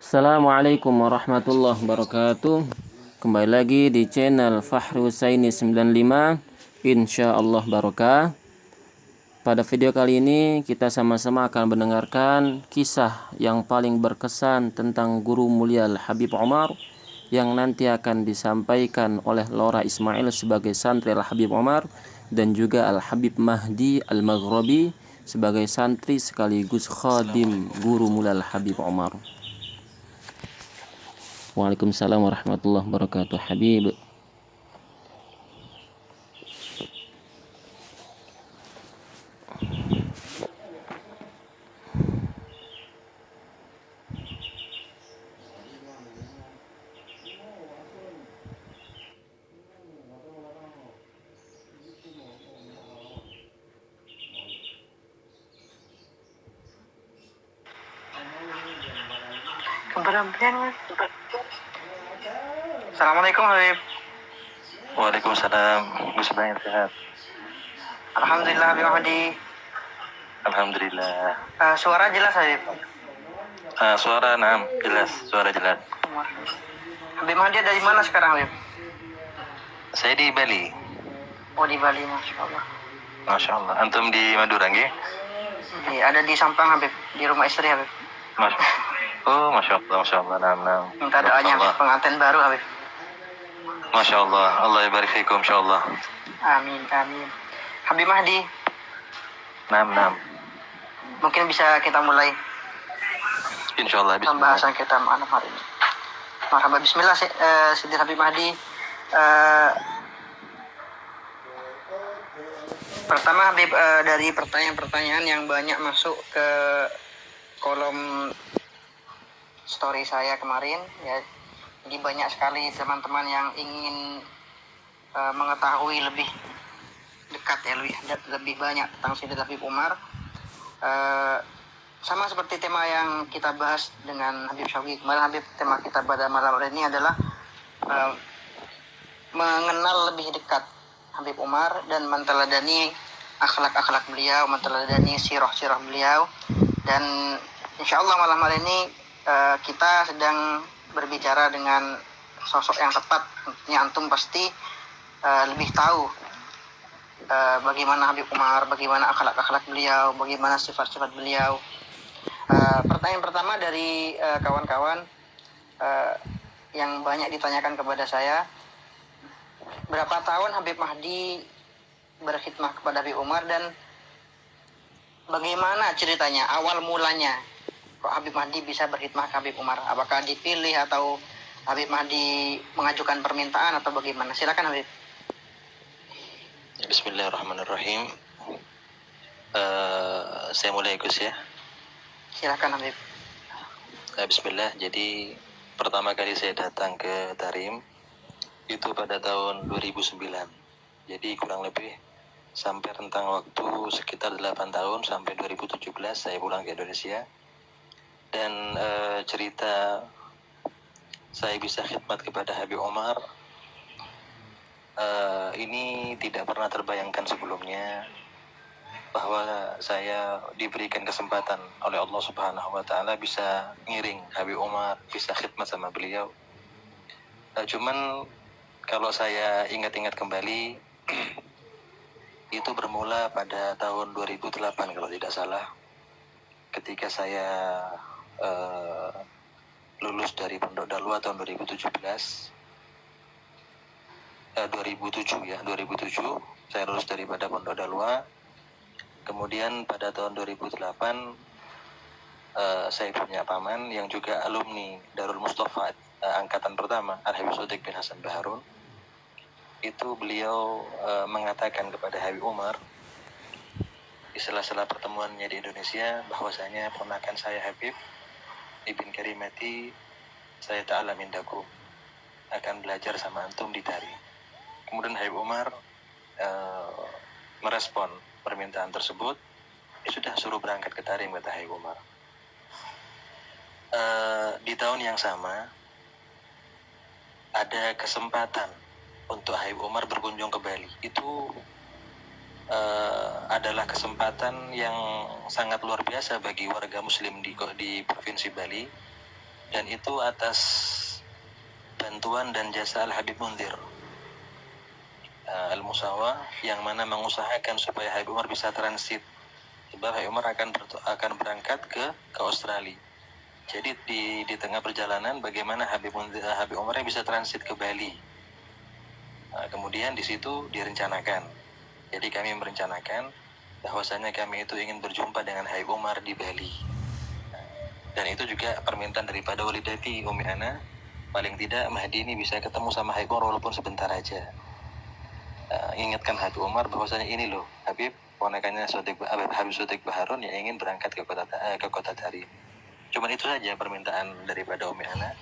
Assalamualaikum warahmatullahi wabarakatuh. Kembali lagi di channel Fahri Husaini 95. Insyaallah barokah. Pada video kali ini kita sama-sama akan mendengarkan kisah yang paling berkesan tentang guru mulia Al-Habib Umar yang nanti akan disampaikan oleh Laura Ismail sebagai santri Al-Habib Umar dan juga Al-Habib Mahdi Al-Maghribi sebagai santri sekaligus khadim guru mulia Al-Habib Umar. Waalaikumsalam warahmatullahi wabarakatuh, Habib. Assalamualaikum Habib. Waalaikumsalam. Gus Ibrahim sehat. Alhamdulillah Habib Mahdi. Alhamdulillah. Suara jelas Habib. Suara jelas, suara jelas. Habib Mahdi dari mana sekarang Habib? Saya di Bali. Oh di Bali, Masya Allah. Masya Allah. Antum di Madura nggih? Ada di Sampang Habib, di rumah istri Habib. Masya Allah, Masya Allah. Nam. Minta doanya Habib, pengantin baru Habib. Masya Allah, Allah yabarik fikum insyaallah. Amin, amin. Habib Mahdi. Nam. Mungkin bisa kita mulai Insyaallah. pembahasan kita malam hari ini. Marhaba, bismillah Sidi Habib Mahdi. Pertama Habib, dari pertanyaan-pertanyaan yang banyak masuk ke kolom story saya kemarin ya. Jadi banyak sekali teman-teman yang ingin mengetahui lebih dekat ya, lebih banyak tentang Sidi Habib Umar. Sama seperti tema yang kita bahas dengan Habib Syawqi kemarin Habib, tema kita pada malam hari ini adalah mengenal lebih dekat Habib Umar dan menteladani akhlak-akhlak beliau, menteladani sirah-sirah beliau. Dan insya Allah malam hari ini kita sedang berbicara dengan sosok yang tepat. Tentunya antum pasti lebih tahu bagaimana Habib Umar, bagaimana akhlak-akhlak beliau, bagaimana sifat-sifat beliau. Pertanyaan pertama dari kawan-kawan yang banyak ditanyakan kepada saya, berapa tahun Habib Mahdi berkhidmah kepada Habib Umar dan bagaimana ceritanya, awal mulanya kok Habib Mahdi bisa berkhidmah ke Habib Umar? Apakah dipilih atau Habib Mahdi mengajukan permintaan atau bagaimana? Silakan Habib. Bismillahirrahmanirrahim. Saya mulai Gus ya. Silakan Habib. Bismillah. Jadi pertama kali saya datang ke Tarim itu pada tahun 2009. Jadi kurang lebih sampai rentang waktu sekitar 8 tahun sampai 2017 saya pulang ke Indonesia. Dan cerita saya bisa khidmat kepada Habib Umar ini tidak pernah terbayangkan sebelumnya, bahwa saya diberikan kesempatan oleh Allah Subhanahu wa Ta'ala bisa ngiring Habib Umar, bisa khidmat sama beliau. Cuman kalau saya ingat-ingat kembali itu bermula pada tahun 2008 kalau tidak salah, ketika saya lulus dari Pondok Dalwa tahun 2007 saya lulus daripada Pondok Dalwa. Kemudian pada tahun 2008 saya punya paman yang juga alumni Darul Mustafa angkatan pertama, Al-Habib Sodik bin Hasan Baharun. Itu beliau mengatakan kepada Habib Umar di sela-sela pertemuannya di Indonesia bahwasanya ponakan saya Habib Ibn Karimati saya ta'ala mindakum akan belajar sama antum di Tarim. Kemudian Habib Umar merespon permintaan tersebut. Sudah suruh berangkat ke Tarim, kata Habib Umar. Di tahun yang sama ada kesempatan untuk Habib Umar berkunjung ke Bali. Itu adalah kesempatan yang sangat luar biasa bagi warga muslim di Provinsi Bali, dan itu atas bantuan dan jasa Al-Habib Munzir Al-Musawa, yang mana mengusahakan supaya Habib Umar bisa transit, sebab Habib Umar akan berangkat ke Australia. Jadi di tengah perjalanan bagaimana Habib Umar bisa transit ke Bali. Kemudian di situ direncanakan. Jadi kami merencanakan bahwasanya kami itu ingin berjumpa dengan Habib Umar di Bali. Dan itu juga permintaan daripada walidati Umi Ana, paling tidak Mahdi ini bisa ketemu sama Habib Umar walaupun sebentar aja. Ingatkan Habib Umar bahwasanya ini loh Habib, ponakannya Habib Sodik Baharun yang ingin berangkat ke kota Tarim. Cuman itu saja permintaan daripada Umi Ana.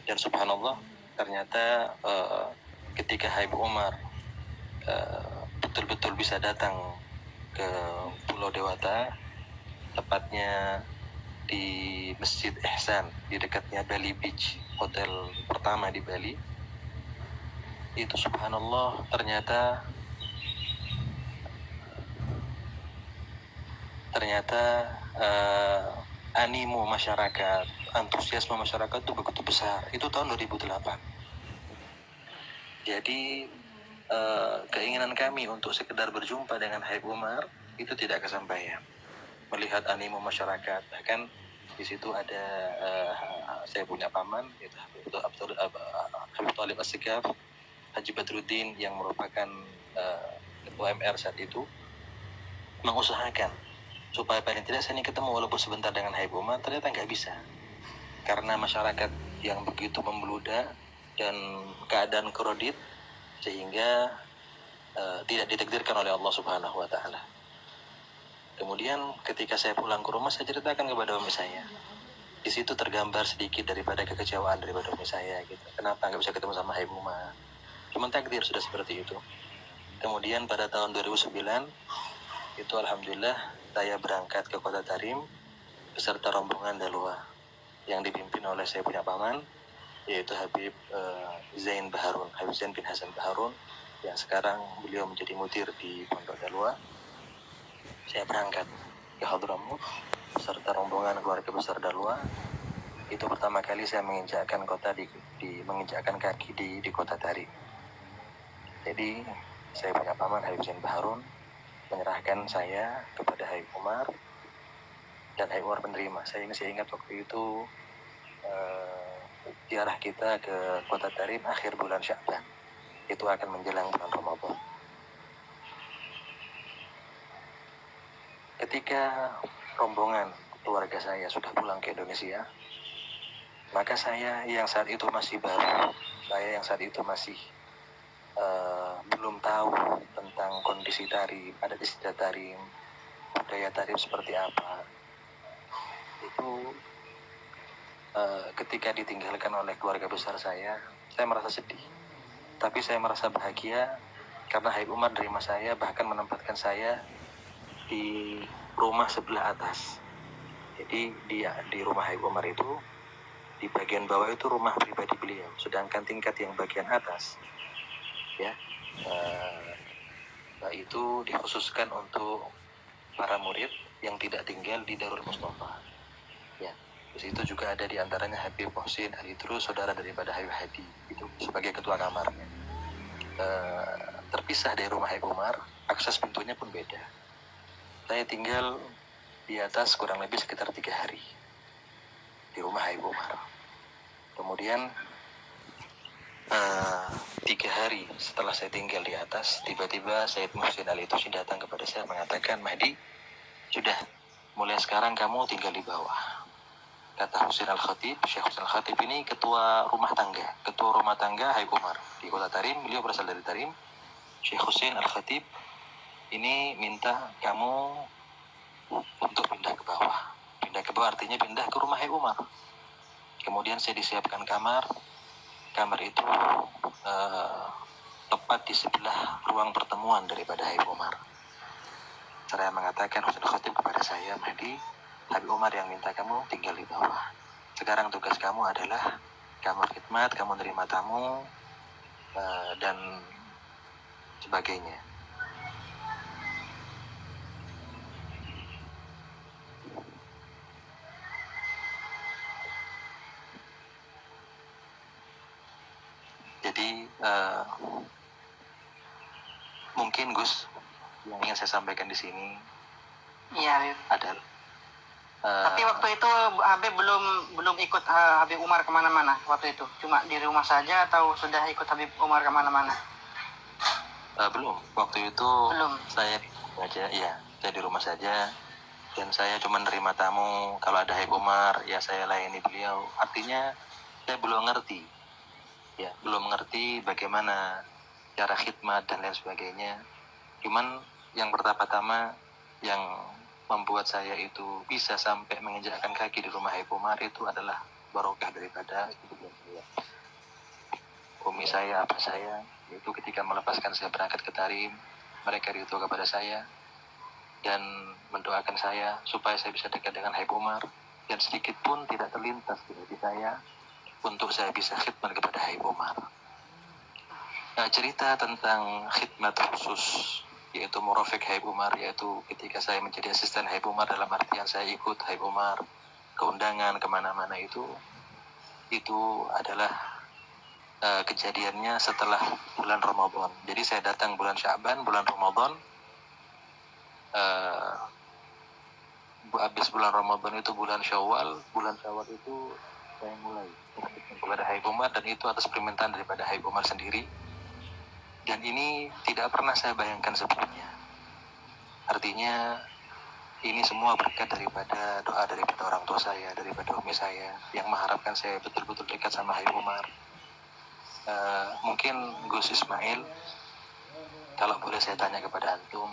Dan subhanallah, ternyata ketika Habib Umar betul-betul bisa datang ke Pulau Dewata, tepatnya di Masjid Ihsan, di dekatnya Bali Beach, hotel pertama di Bali. Itu subhanallah, ternyata animo masyarakat, antusiasme masyarakat itu begitu besar. Itu tahun 2008. Jadi keinginan kami untuk sekedar berjumpa dengan Habib Umar itu tidak kesampaian. Melihat animo masyarakat, bahkan di situ ada saya punya paman, yaitu Habib Thalib As-Sekaf, Haji Badruddin, yang merupakan ketua MR saat itu, mengusahakan supaya paling tidak saya ini ketemu walaupun sebentar dengan Habib Umar. Ternyata nggak bisa, karena masyarakat yang begitu membludak dan keadaan kredit, sehingga tidak ditakdirkan oleh Allah Subhanahu wa Ta'ala. Kemudian ketika saya pulang ke rumah, saya ceritakan kepada umi saya. Di situ tergambar sedikit daripada kekecewaan daripada umi saya gitu. Kenapa nggak bisa ketemu sama Habib Umar? Cuman takdir sudah seperti itu. Kemudian pada tahun 2009 itu alhamdulillah saya berangkat ke kota Tarim beserta rombongan Dalwa yang dipimpin oleh saya punya paman, yaitu Habib Zain Baharun, Habib Zain bin Hasan Baharun, yang sekarang beliau menjadi mudir di Pondok Dalwa. Saya berangkat ke Hadramut beserta rombongan keluarga besar Dalwa. Itu pertama kali saya menginjakkan kaki di kota Tarim. Jadi saya punya paman Habib Zain Baharun menyerahkan saya kepada Habib Umar, dan Habib Umar menerima. Saya ingat waktu itu ziarah kita ke kota Tarim akhir bulan Sya'ban. Itu akan menjelang bulan Ramadan. Ketika rombongan keluarga saya sudah pulang ke Indonesia, maka saya yang saat itu masih baru, saya yang saat itu masih belum tahu tentang kondisi Tarim, adat istiadat Tarim, budaya Tarim seperti apa. Itu ketika ditinggalkan oleh keluarga besar saya merasa sedih. Tapi saya merasa bahagia karena Habib Umar menerima saya, bahkan menempatkan saya di rumah sebelah atas. Jadi di rumah Habib Umar itu, di bagian bawah itu rumah pribadi beliau, sedangkan tingkat yang bagian atas ya itu dikhususkan untuk para murid yang tidak tinggal di Darul Mustafa. Ya, di situ juga ada di antaranya Habib Muhsin Al-Idrus, saudara daripada Habib Hadi, itu sebagai ketua kamarnya. Terpisah dari rumah Habib Umar, akses pintunya pun beda. Saya tinggal di atas kurang lebih sekitar 3 hari di rumah Habib Umar. Kemudian 3 hari setelah saya tinggal di atas, tiba-tiba Sayyid Muhsin Al-Idrus datang kepada saya mengatakan, Mahdi, sudah mulai sekarang kamu tinggal di bawah. Kata Husin Al-Khatib, Syekh Husin Al-Khatib ini ketua rumah tangga Habib Umar di kota Tarim. Beliau berasal dari Tarim. Syekh Husin Al-Khatib ini minta kamu untuk pindah ke bawah. Pindah ke bawah artinya pindah ke rumah Habib Umar. Kemudian saya disiapkan kamar itu tepat di sebelah ruang pertemuan daripada Habib Umar. Saya mengatakan Husin Al-Khatib kepada saya, Mahdi, Habib Umar yang minta kamu tinggal di bawah. Sekarang tugas kamu adalah kamu khidmat, kamu nerima tamu, dan sebagainya. Jadi mungkin Gus yang ingin saya sampaikan di sini Iya, Habib. adalah Tapi waktu itu Habib belum ikut Habib Umar kemana-mana waktu itu, cuma di rumah saja atau sudah ikut Habib Umar kemana-mana? belum. Waktu itu Belum. saya aja, ya, saya di rumah saja dan saya cuma nerima tamu. Kalau ada Habib Umar, ya saya layani beliau. Artinya saya belum ngerti, ya, belum ngerti bagaimana cara khidmat dan lain sebagainya. Cuman yang pertama-tama yang membuat saya itu bisa sampai menginjakkan kaki di rumah Habib Umar itu adalah barokah daripada ibu saya, umi saya, apa saya. Itu ketika melepaskan saya berangkat ke Tarim, mereka ridho kepada saya dan mendoakan saya supaya saya bisa dekat dengan Habib Umar, dan sedikit pun tidak terlintas di hati saya untuk saya bisa khidmat kepada Habib Umar. Nah, cerita tentang khidmat khusus yaitu Murafik Habib Umar, yaitu ketika saya menjadi asisten Habib Umar, dalam artian saya ikut Habib Umar ke undangan kemana-mana, itu adalah kejadiannya setelah bulan Ramadan. Jadi saya datang bulan Sya'ban, bulan Ramadan, habis bulan Ramadan itu bulan Syawal itu saya mulai kepada Habib Umar, dan itu atas permintaan daripada Habib Umar sendiri. Dan ini tidak pernah saya bayangkan sebelumnya. Artinya ini semua berkat daripada doa daripada orang tua saya, daripada umi saya, yang mengharapkan saya betul-betul dekat sama Habib Umar. Mungkin Gus Ismail, kalau boleh saya tanya kepada antum,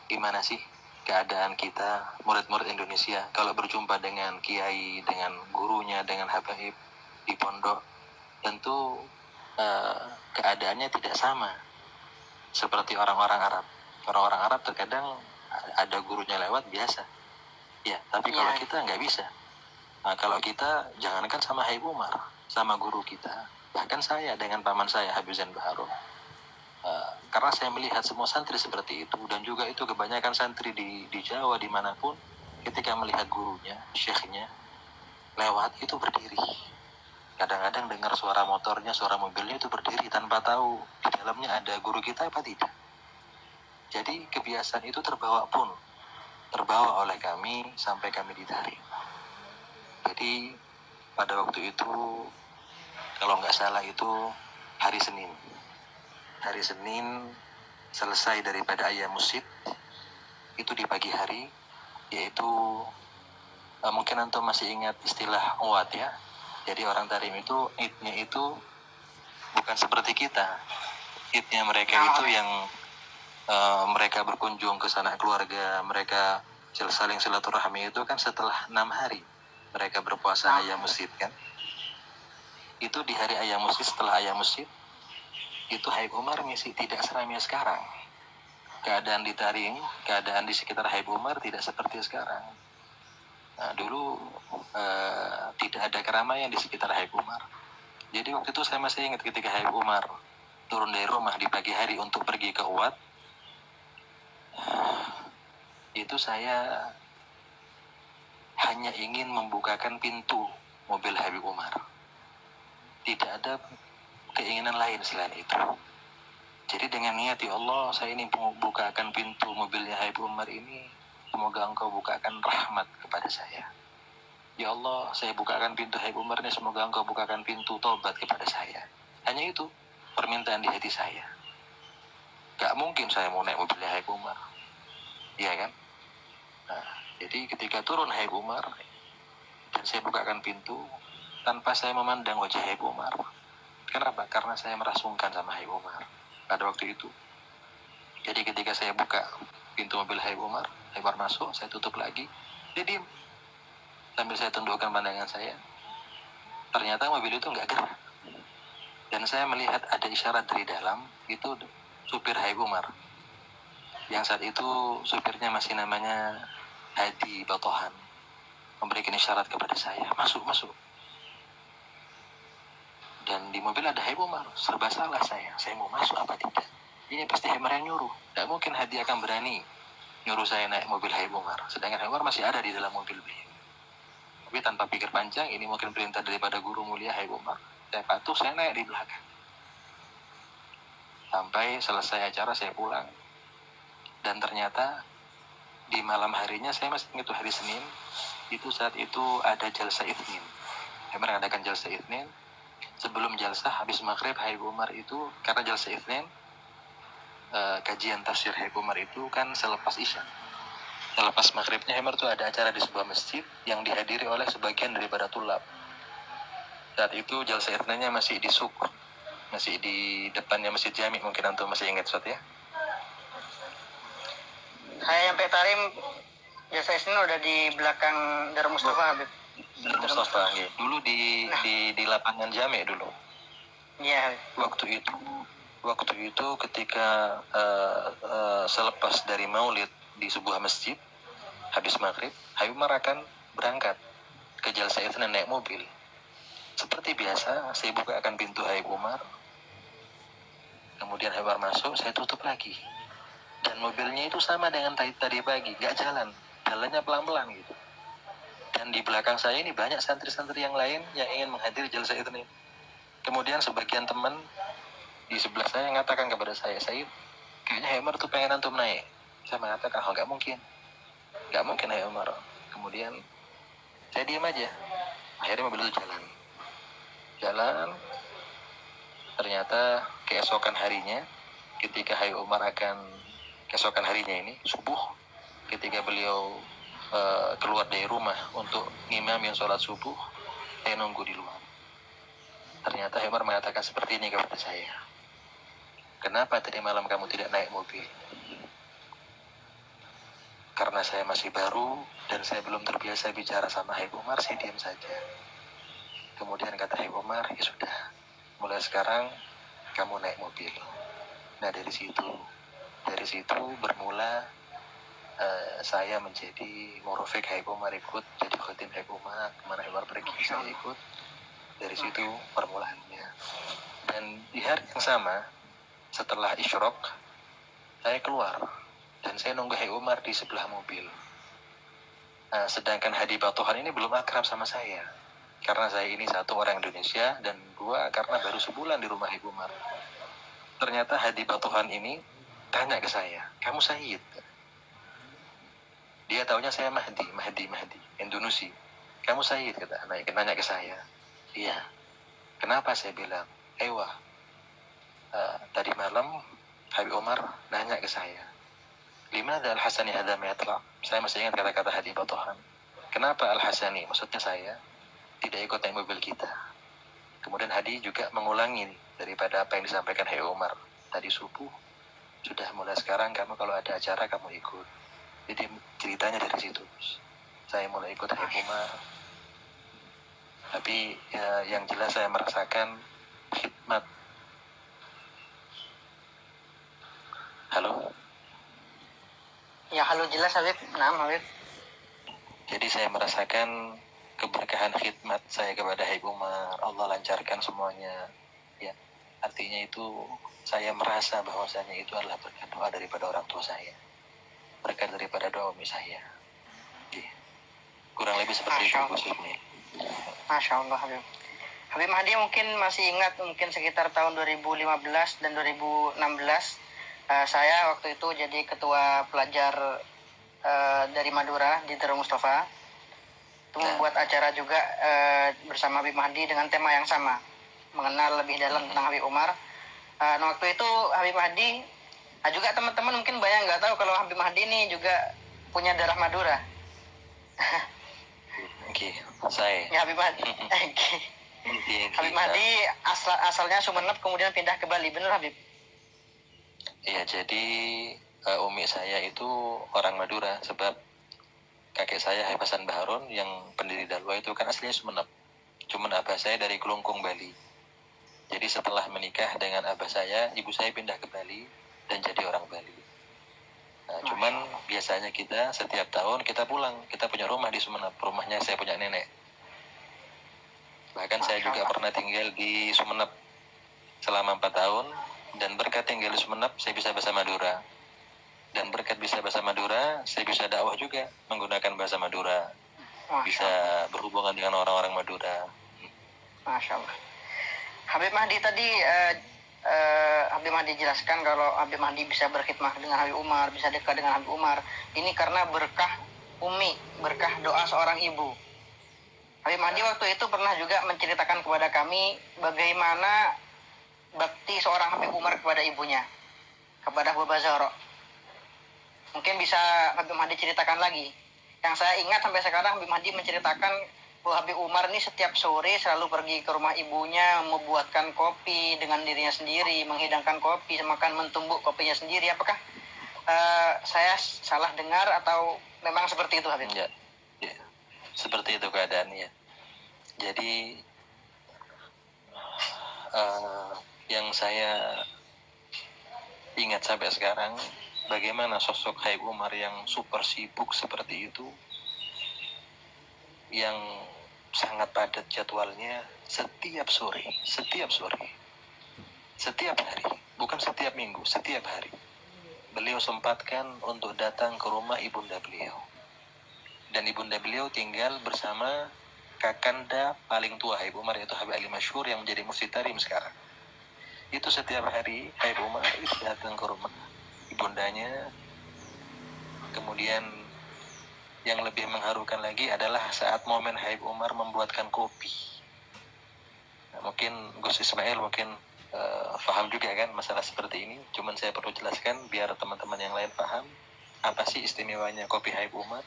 gimana sih keadaan kita murid-murid Indonesia kalau berjumpa dengan kiai, dengan gurunya, dengan habaib di pondok? Tentu keadaannya tidak sama seperti orang-orang Arab. Orang-orang Arab terkadang ada gurunya lewat biasa, ya, tapi kalau kita nggak bisa. Nah, kalau kita jangankan sama Habib Umar, sama guru kita, bahkan saya dengan paman saya Habib Zain Baharun, karena saya melihat semua santri seperti itu, dan juga itu kebanyakan santri di Jawa dimanapun, ketika melihat gurunya, syekhnya lewat itu berdiri. Kadang-kadang dengar suara motornya, suara mobilnya itu berdiri tanpa tahu di dalamnya ada guru kita apa tidak. Jadi kebiasaan itu terbawa oleh kami sampai kami ditarik. Jadi pada waktu itu, kalau nggak salah itu hari Senin selesai daripada ayam musid itu di pagi hari, yaitu mungkin antum masih ingat istilah uat, ya. Jadi orang Tarim itu idnya itu bukan seperti kita. Idnya mereka itu yang mereka berkunjung ke sanak keluarga, mereka saling silaturahmi itu kan setelah 6 hari mereka berpuasa ayam musid kan. Itu di hari ayam musid, setelah ayam musid itu Habib Umar misi tidak seramai sekarang. Keadaan di Tarim, keadaan di sekitar Habib Umar tidak seperti sekarang. Nah, dulu tidak ada keramaian di sekitar Habib Umar. Jadi waktu itu saya masih ingat ketika Habib Umar turun dari rumah di pagi hari untuk pergi ke Uwat, itu saya hanya ingin membukakan pintu mobil Habib Umar. Tidak ada keinginan lain selain itu. Jadi dengan niat, ya Allah, saya ini membukakan pintu mobilnya Habib Umar ini, semoga engkau bukakan rahmat kepada saya. Ya Allah, saya bukakan pintu Habib Umar ini, semoga engkau bukakan pintu tobat kepada saya. Hanya itu permintaan di hati saya. Gak mungkin saya mau naik mobilnya Habib Umar, iya kan? Nah, jadi ketika turun Habib Umar dan saya bukakan pintu, tanpa saya memandang wajah Habib Umar. Kenapa? Karena saya merasungkan sama Habib Umar pada waktu itu. Jadi ketika saya buka pintu mobil Habib Umar masuk, saya tutup lagi, dia diam. Sambil saya tundukkan pandangan saya, ternyata mobil itu nggak gerak. Dan saya melihat ada isyarat dari dalam, itu supir Habib Umar. Yang saat itu supirnya masih namanya Hadi Batohan, memberikan isyarat kepada saya, masuk. Dan di mobil ada Habib Umar, serba salah saya mau masuk apa tidak. Ini pasti Habib Umar yang nyuruh. Tidak mungkin Hadi akan berani nyuruh saya naik mobil Habib Umar, sedangkan Habib Umar masih ada di dalam mobil beliau. Tapi tanpa pikir panjang, ini mungkin perintah daripada guru mulia Habib Umar. Saya patuh, saya naik di belakang. Sampai selesai acara saya pulang. Dan ternyata di malam harinya, saya masih ingat itu hari Senin, itu saat itu ada jalsa Itsnin. Saya mengadakan jalsa Itsnin. Sebelum jalsa habis maghrib, Habib Umar itu, karena jalsa Itsnin, kajian tafsir Habib Umar itu kan selepas Isya. Selepas maghribnya Habib Umar itu ada acara di sebuah masjid yang dihadiri oleh sebagian daripada tulab. Saat itu jalsa Itsninnya masih di Suk, masih di depannya Masjid Jami, mungkin antum masih ingat Ustaz ya. Saya sampai Tarim jasa Isnin udah di belakang Darul Mustafa, Habib. Darul Mustafa, ya. Dulu di lapangan Jami dulu. Iya. Waktu itu ketika selepas dari Maulid di sebuah masjid, habis maghrib, Habib Umar akan berangkat ke jalsa Itsnin naik mobil. Seperti biasa, saya bukakan pintu Habib Umar. Kemudian Habib Umar masuk, saya tutup lagi. Dan mobilnya itu sama dengan tadi pagi, gak jalan. Jalannya pelan-pelan gitu. Dan di belakang saya ini banyak santri-santri yang lain yang ingin menghadiri jalsa Itsnin. Kemudian sebagian teman di sebelah saya mengatakan kepada saya, Said, kayaknya Habib Umar tuh pengen antum naik. Saya mengatakan, oh gak mungkin Habib Umar. Kemudian saya diam aja. Akhirnya mobil itu jalan. Ternyata keesokan harinya, ketika Habib Umar keesokan harinya ini subuh, ketika beliau keluar dari rumah untuk ngimamin sholat subuh, saya nunggu di luar. Ternyata Habib Umar mengatakan seperti ini kepada saya, kenapa tadi malam kamu tidak naik mobil? Karena saya masih baru dan saya belum terbiasa bicara sama Habib Umar, saya diam saja. Kemudian kata Habib Umar, ya sudah, mulai sekarang kamu naik mobil. Nah dari situ bermula saya menjadi murofik Habib Umar, ikut jadi khatim Habib Umar, kemana Habib Umar pergi saya ikut. Dari situ permulaannya. Dan di hari yang sama, setelah isyrok, saya keluar dan saya nunggu Habib Umar di sebelah mobil. Sedangkan Hadi Batohan ini belum akrab sama saya, karena saya ini satu orang Indonesia, dan dua karena baru sebulan di rumah Habib Umar. Ternyata Hadi Batohan ini tanya ke saya, kamu Sayyid? Dia taunya saya Mahdi, Indonesia. Kamu Sayyid? Kata, nanya ke saya. Iya. Kenapa? Saya bilang, tadi malam Habib Umar nanya ke saya, Limadha Al-Hasani hadha ma yatla'? Saya masih ingat kata-kata Hadi Batohan. Kenapa Al-Hasani? Maksudnya saya tidak ikut naik mobil kita. Kemudian Hadi juga mengulangi daripada apa yang disampaikan Habib Umar tadi subuh. Sudah mulai sekarang kamu kalau ada acara kamu ikut. Jadi ceritanya dari situ. Saya mulai ikut Habib Umar. Tapi yang jelas saya merasakan khidmat. Halo? Ya, halo, jelas Habib. Naam, Habib. Jadi saya merasakan keberkahan khidmat saya kepada Habib Umar. Allah lancarkan semuanya. Ya, artinya itu saya merasa bahwasanya itu adalah berkat doa daripada orang tua saya, berkat daripada doa umi saya. Ya. Kurang lebih seperti itu, Bu Sufmi. Masya Allah, Habib. Habib Mahdi mungkin masih ingat, mungkin sekitar tahun 2015 dan 2016, saya waktu itu jadi ketua pelajar dari Madura di Darul Mustafa. Itu membuat acara juga bersama Habib Mahdi dengan tema yang sama, mengenal lebih dalam tentang Habib Umar. Nah, waktu itu Habib Mahdi, juga teman-teman mungkin banyak nggak tahu kalau Habib Mahdi ini juga punya darah Madura. Oke, saya. Ya, Habib Mahdi. Habib Mahdi asalnya Sumeneb, kemudian pindah ke Bali, benar Habib? Iya, jadi umi saya itu orang Madura, sebab kakek saya Habib Hasan Baharun yang pendiri Dalwa itu kan aslinya Sumeneb. Cuman abah saya dari Kelungkung, Bali. Jadi setelah menikah dengan abah saya, ibu saya pindah ke Bali dan jadi orang Bali. Nah, cuman biasanya kita setiap tahun kita pulang, kita punya rumah di Sumeneb, rumahnya saya punya nenek. Bahkan saya juga pernah tinggal di Sumeneb selama 4 tahun, dan berkat tinggal di Sumeneb saya bisa bahasa Madura. Dan berkat bisa bahasa Madura, saya bisa dakwah juga menggunakan bahasa Madura. Bisa berhubungan dengan orang-orang Madura. Masya Allah. Habib Mahdi tadi Habib Mahdi jelaskan kalau Habib Mahdi bisa berkhidmah dengan Habib Umar, bisa dekat dengan Habib Umar. Ini karena berkah umi, berkah doa seorang ibu. Habib Mahdi waktu itu pernah juga menceritakan kepada kami bagaimana bakti seorang Habib Umar kepada ibunya, kepada Baba Zahra. Mungkin bisa Habib Mahdi ceritakan lagi. Yang saya ingat sampai sekarang Habib Mahdi menceritakan bahwa Habib Umar ini setiap sore selalu pergi ke rumah ibunya, membuatkan kopi dengan dirinya sendiri, menghidangkan kopi, makan mentumbuk kopinya sendiri. Apakah saya salah dengar atau memang seperti itu, Habib? Ya, seperti itu keadaannya. Jadi yang saya ingat sampai sekarang, bagaimana sosok Habib Umar yang super sibuk seperti itu, yang sangat padat jadwalnya setiap sore, setiap hari, bukan setiap minggu, setiap hari. Beliau sempatkan untuk datang ke rumah ibunda beliau. Dan ibunda beliau tinggal bersama kakanda paling tua Habib Umar, yaitu Habib Ali Masyhur yang menjadi mufti Tarim sekarang. Itu setiap hari Habib Umar itu datang ke rumah ibundanya. Kemudian yang lebih mengharukan lagi adalah saat momen Habib Umar membuatkan kopi. Nah, mungkin Gus Ismail paham juga kan masalah seperti ini. Cuman saya perlu jelaskan biar teman-teman yang lain paham apa sih istimewanya kopi Habib Umar.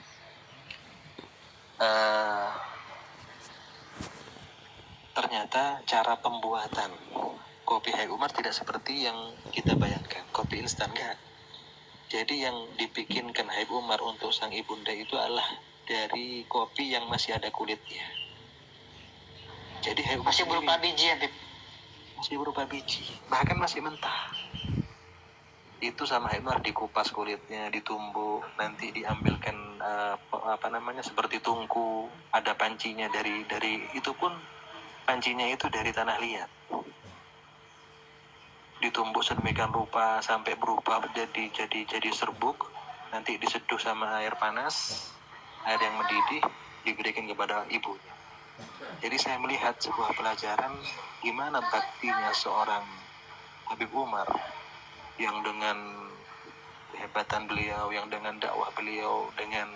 Ternyata cara pembuatan kopi Habib Umar tidak seperti yang kita bayangkan. Kopi instan enggak. Jadi yang dibikinkan Habib Umar untuk sang ibunda itu adalah dari kopi yang masih ada kulitnya. Jadi Habib masih berupa biji, Habib? Masih berupa biji, bahkan masih mentah. Itu sama Habib Umar dikupas kulitnya, ditumbuk, nanti diambilkan seperti tungku, ada pancinya dari itu pun pancinya itu dari tanah liat. Ditumbuk sedemikian rupa sampai berubah jadi serbuk, nanti diseduh sama air panas, air yang mendidih, diberikan kepada ibunya. Jadi saya melihat sebuah pelajaran gimana baktinya seorang Habib Umar yang dengan kehebatan beliau, yang dengan dakwah beliau, dengan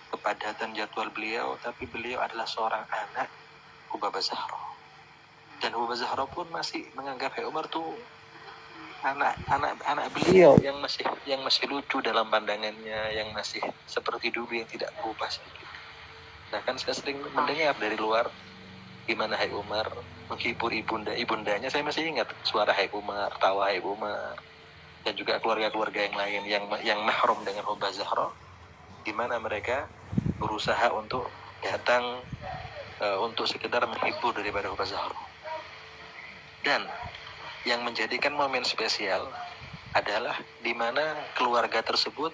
kepadatan jadwal beliau, tapi beliau adalah seorang anak Baba Zahra. Dan Baba Zahra pun masih menganggap Habib Umar tuh anak beliau yang masih lucu dalam pandangannya, yang masih seperti dulu, yang tidak berubah sedikit. Nah kan saya sering mendengar dari luar gimana Habib Umar menghibur ibundanya. Saya masih ingat suara Habib Umar, tawa Habib Umar, dan juga keluarga-keluarga yang lain yang mahrum dengan Baba Zahra, gimana mereka berusaha untuk datang untuk sekedar menghibur daripada Baba Zahra. Dan yang menjadikan momen spesial adalah di mana keluarga tersebut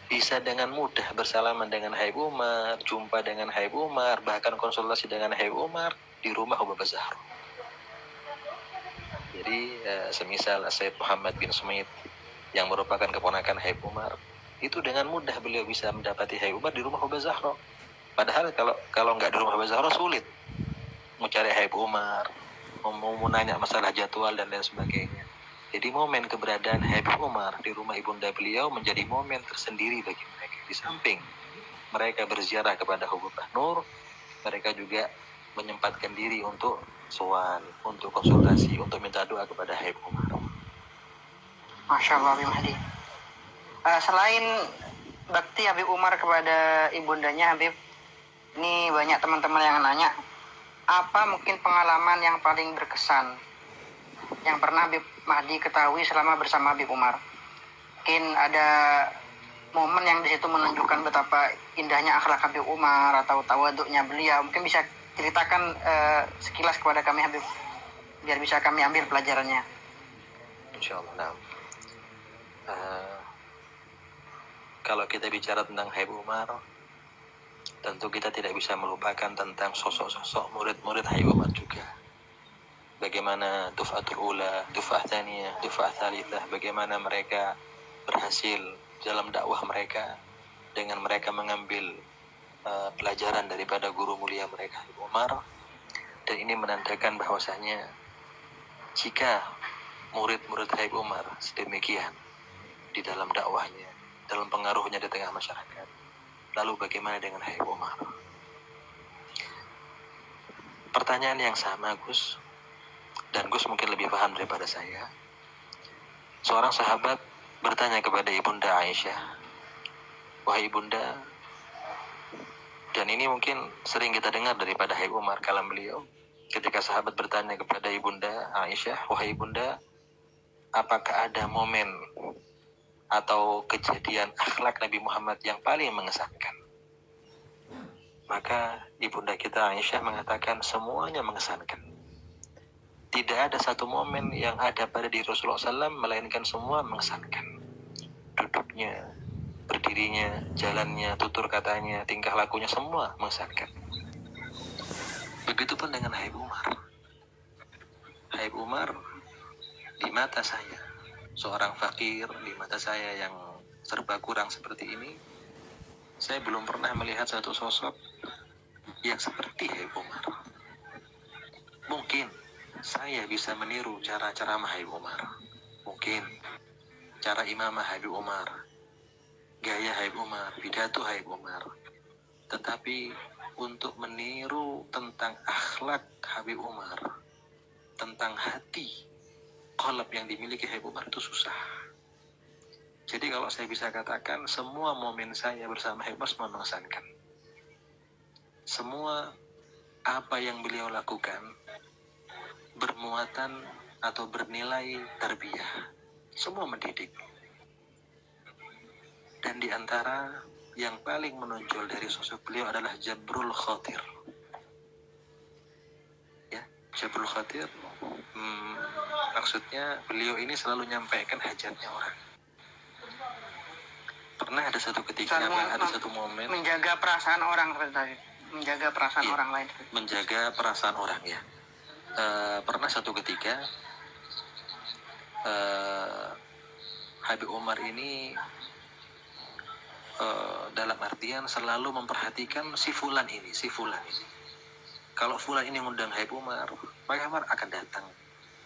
bisa dengan mudah bersalaman dengan Habib Umar, jumpa dengan Habib Umar, bahkan konsultasi dengan Habib Umar di rumah Baba Zahra. Jadi semisal Sayyid Muhammad bin Sumaid yang merupakan keponakan Habib Umar, itu dengan mudah beliau bisa mendapati Habib Umar di rumah Baba Zahra. Padahal kalau nggak di rumah Baba Zahra sulit mau cari Habib Umar, mau nanya masalah jadwal dan lain sebagainya. Jadi momen keberadaan Habib Umar di rumah ibunda beliau menjadi momen tersendiri bagi mereka. Di samping mereka berziarah kepada Hububah Nur, mereka juga menyempatkan diri untuk sowan, untuk konsultasi, untuk minta doa kepada Habib Umar. Masya Allah, Habib Mahdi. Selain bakti Habib Umar kepada ibundanya, Habib, ini banyak teman-teman yang nanya, apa mungkin pengalaman yang paling berkesan yang pernah Habib Mahdi ketahui selama bersama Habib Umar? Mungkin ada momen yang di situ menunjukkan betapa indahnya akhlak Habib Umar atau tawaduknya beliau. Mungkin bisa ceritakan sekilas kepada kami, Habib, biar bisa kami ambil pelajarannya. Insyaallah. Kalau kita bicara tentang Habib Umar, tentu kita tidak bisa melupakan tentang sosok-sosok murid-murid Habib Umar juga. Bagaimana Duf'atul Ula, Duf'ah Thaniyah, Duf'ah Thalithah, bagaimana mereka berhasil dalam dakwah mereka dengan mereka mengambil pelajaran daripada guru mulia mereka Habib Umar. Dan ini menandakan bahwasanya jika murid-murid Habib Umar sedemikian di dalam dakwahnya, dalam pengaruhnya di tengah masyarakat. Lalu bagaimana dengan Habib Umar? Pertanyaan yang sama, Gus, dan Gus mungkin lebih paham daripada saya. Seorang sahabat bertanya kepada Ibunda Aisyah, "Wahai Ibunda," dan ini mungkin sering kita dengar daripada Habib Umar kalam beliau, ketika sahabat bertanya kepada Ibunda Aisyah, "Wahai Ibunda, apakah ada momen atau kejadian akhlak Nabi Muhammad yang paling mengesankan?" Maka Ibunda kita Aisyah mengatakan semuanya mengesankan. Tidak ada satu momen yang ada pada diri Rasulullah SAW melainkan semua mengesankan. Duduknya, berdirinya, jalannya, tutur katanya, tingkah lakunya, semua mengesankan. Begitupun dengan Habib Umar. Habib Umar di mata saya, seorang fakir, di mata saya yang serba kurang seperti ini, saya belum pernah melihat satu sosok yang seperti Habib Umar. Mungkin saya bisa meniru cara ceramah Habib Umar, mungkin cara imamah Habib Umar, gaya Habib Umar, pidato Habib Umar. Tetapi untuk meniru tentang akhlak Habib Umar, tentang hati, qalb yang dimiliki Habib Umar itu susah. Jadi kalau saya bisa katakan, semua momen saya bersama Habib Umar semua mengesankan. Semua apa yang beliau lakukan bermuatan atau bernilai tarbiyah. Semua mendidik. Dan di antara yang paling menonjol dari sosok beliau adalah Jabrul Khatir. Ya, Jabrul Khatir, maksudnya beliau ini selalu nyampaikan hajatnya orang. Pernah ada satu ketika, ada satu momen menjaga perasaan orang tadi, menjaga perasaan orang lain. Menjaga perasaan orang, ya. Pernah satu ketika Habib Umar ini dalam artian selalu memperhatikan si fulan ini. Kalau fulan ini ngundang Habib Umar, maka Umar akan datang.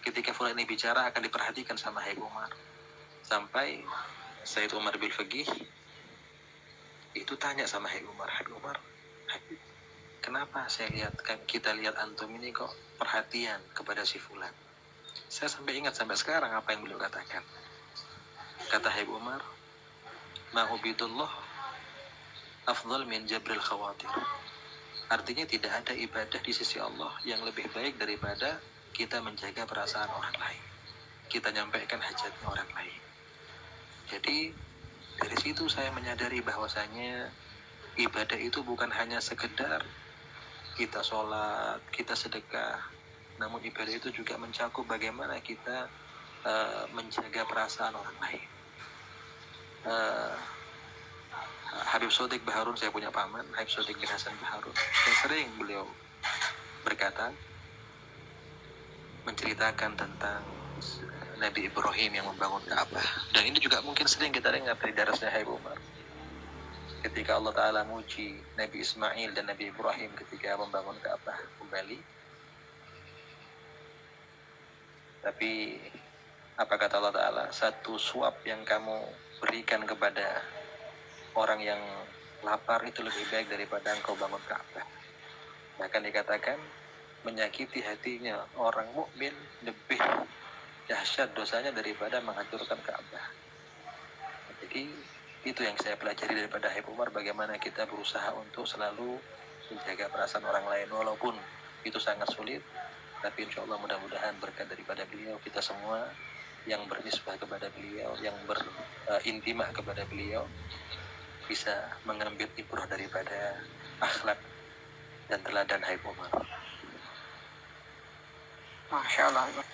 Ketika fulan ini bicara akan diperhatikan sama Habib Umar. Sampai Sayyid Umar bin Faqih itu tanya sama Habib Umar, Habib, kenapa kita lihat antum ini kok perhatian kepada si fulan? Saya sampai ingat sampai sekarang apa yang beliau katakan. Kata Habib Umar, "Ma'ubidullah afdal min jabril khawatir." Artinya tidak ada ibadah di sisi Allah yang lebih baik daripada kita menjaga perasaan orang lain, kita nyampaikan hajatnya orang lain. Jadi dari situ saya menyadari bahwasanya ibadah itu bukan hanya sekedar kita sholat, kita sedekah, namun ibadah itu juga mencakup bagaimana kita menjaga perasaan orang lain. Habib Sodik Baharun, saya punya paman, Habib Sodik bin Hasan Baharun, yang sering beliau berkata, menceritakan tentang Nabi Ibrahim yang membangun Ka'bah. Dan ini juga mungkin sering kita dengar dari darasnya Habib Umar. Ketika Allah Ta'ala muji Nabi Ismail dan Nabi Ibrahim ketika membangun Ka'bah kembali. Tapi apa kata Allah Ta'ala? Satu suap yang kamu berikan kepada orang yang lapar itu lebih baik daripada engkau bangun Ka'bah. Bahkan dikatakan menyakiti hatinya orang mukmin lebih dahsyat dosanya daripada menghancurkan Ka'bah. Jadi itu yang saya pelajari daripada Habib Umar, bagaimana kita berusaha untuk selalu menjaga perasaan orang lain walaupun itu sangat sulit. Tapi insya Allah mudah-mudahan berkat daripada beliau, kita semua yang bernisbah kepada beliau, yang berintimak kepada beliau, bisa mengambil ibrah daripada akhlak dan teladan Habib Umar. Masya Allah.